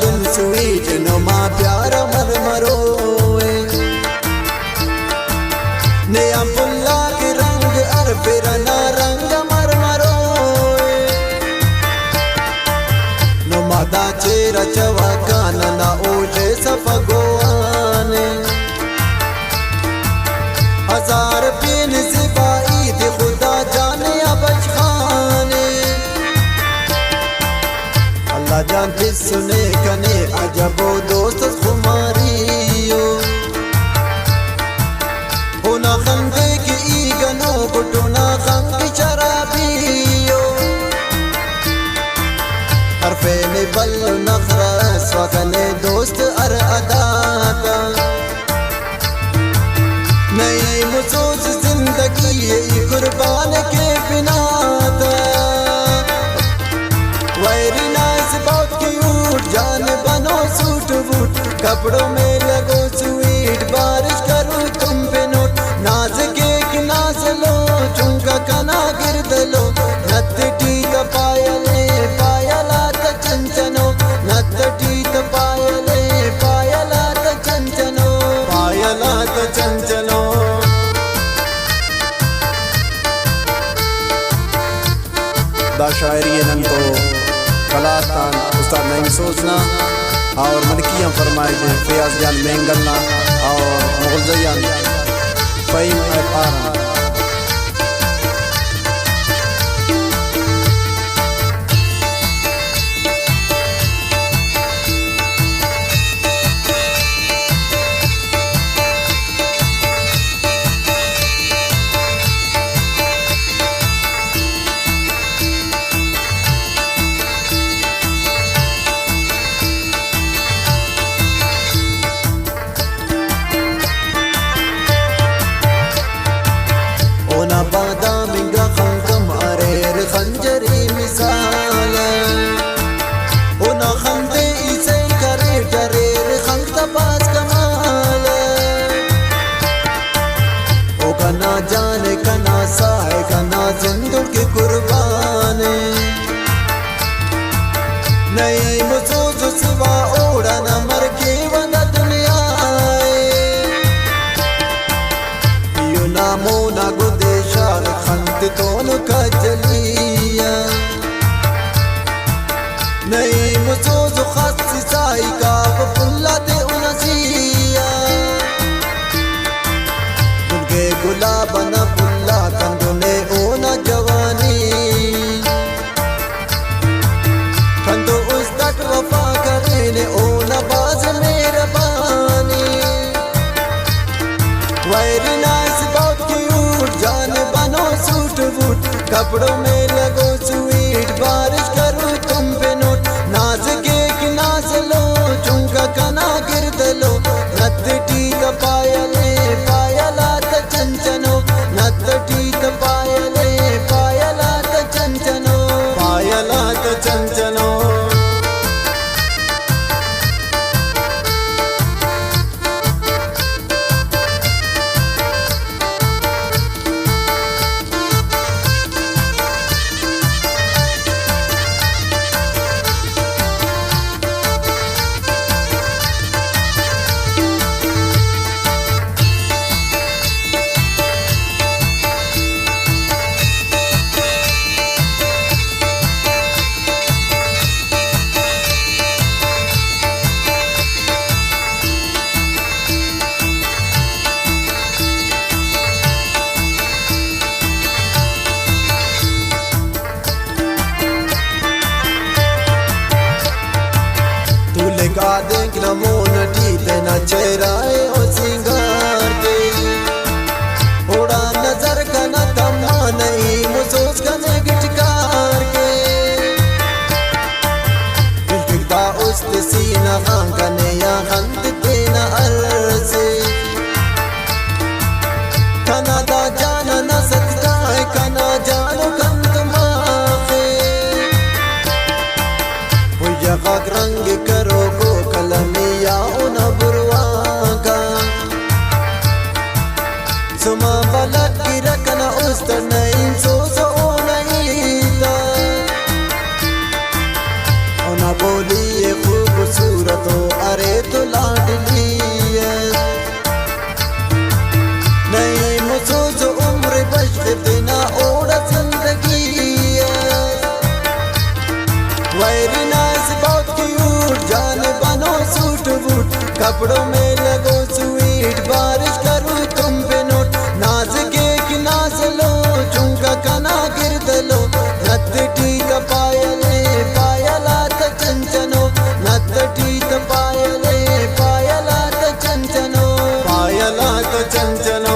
दुन स्वीट नुमा प्यार मरमरोए नया पुल्ला के रंग अर फिरना रंग मरमरोए नुमा दा चेहरा चवा कानना ओजे सफगोआने हजार पीन सिपाही थे खुदा जाने अबज खाने अल्लाह जानती सुने कने अजबो दोस्त खुमारियो होना खंदे की ईगनो गुटुना खंग शराबियो हरफे में बल नखरा स्वगने दोस्त अर अदाता नई मुसूस जिंदगी ये कुर्बान के बिना था वेरी नाइस बहुत क्यूट जान बनो सूट बूट कपड़ों में लगो स्वीट बारिश करूँ तुम पे नोट नाज केक नाज लो चुंका कना गिरद लो नत्ती तो पायले पायला तो चंचनो नत्ती तो पायले पायला तो चंचनो पायला तो चंचनो दा शायरी नंतो कलातान उस्ताद नईम सोचना और मनकियाँ फरमाए फयाज जान मेंगलना और मुगलजयान फ़हीम आरम बादामिंगा खंगम अरेर खंजरी मिसाल उना खंदे इसे करे डरेर खंग तपास कमाल ओ कना जाने कना साए कना जिंदुल के कुर्बाने नई मुसूस सिवा ओड़ा न मर के वना दुनिया यू नामो ना गुदे खंत दोनों का जलिया नई मुसूस खासी साई का पुल्ला दे उनसिया उनके गुलाब न पुल्ला कंदों ने ओना जवानी कंदों उस तक वफा करे ने ओना बाज मेहरबानी वेरी नाइस बहुत क्यूट जान बनो सूट बूट कपड़ों में लगो स्वीट बारिश करूँ तुम पे नोट नाज केक नाज लो चुंका कना गिरद लो नत्ती तो पायले पायला तो चंचनो नत्ती तो पायले पायला तो चंचनो पायला तो चंचनो गा देख नमोन टीते न चेहराए ओ सिंगार के उड़ा नजर का न तमा नहीं मुसूस का ने गिटकार के दिलता उस सीना खान का ने या खंत तेना अरसे कना दा जाना न सकता है कना जानो खंत माखे वो यका रंग करो कलमिया उन बुरवा का सुमा बलक की रखना उस नहीं सो नहीं था उन बोली खूबसूरत तो अरे तो लाडली है नहीं मुझो जो उम्र बच बिना ओढ़ जिंदगी है वेरी नाइस बहुत क्यूट जान बनो सूट बूट कपड़ों में लगो स्वीट बारिश करूँ तुम पे नोट नाज केक नाच लो चुंका कना गिरद लो नत टीक पायले पायलात चंचनो नत टीक पायले पायलात चंचनो पायलात चंचनो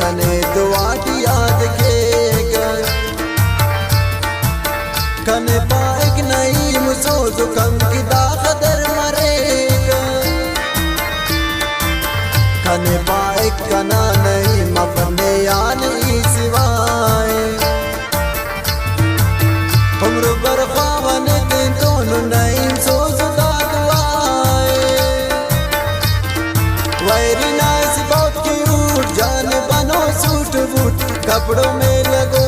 कने दुआ की याद केगा कने पाएक नहीं मुझो जो कम की दाखदर मरेगा कने पाएक कना नहीं मफने या नहीं सिवाए हमरो बरखावन दिन दोनों नहीं सो जुदा दुआए वेरी नाइस बहुत क्यूट जान बनो सूट बूट कपड़ों में लगो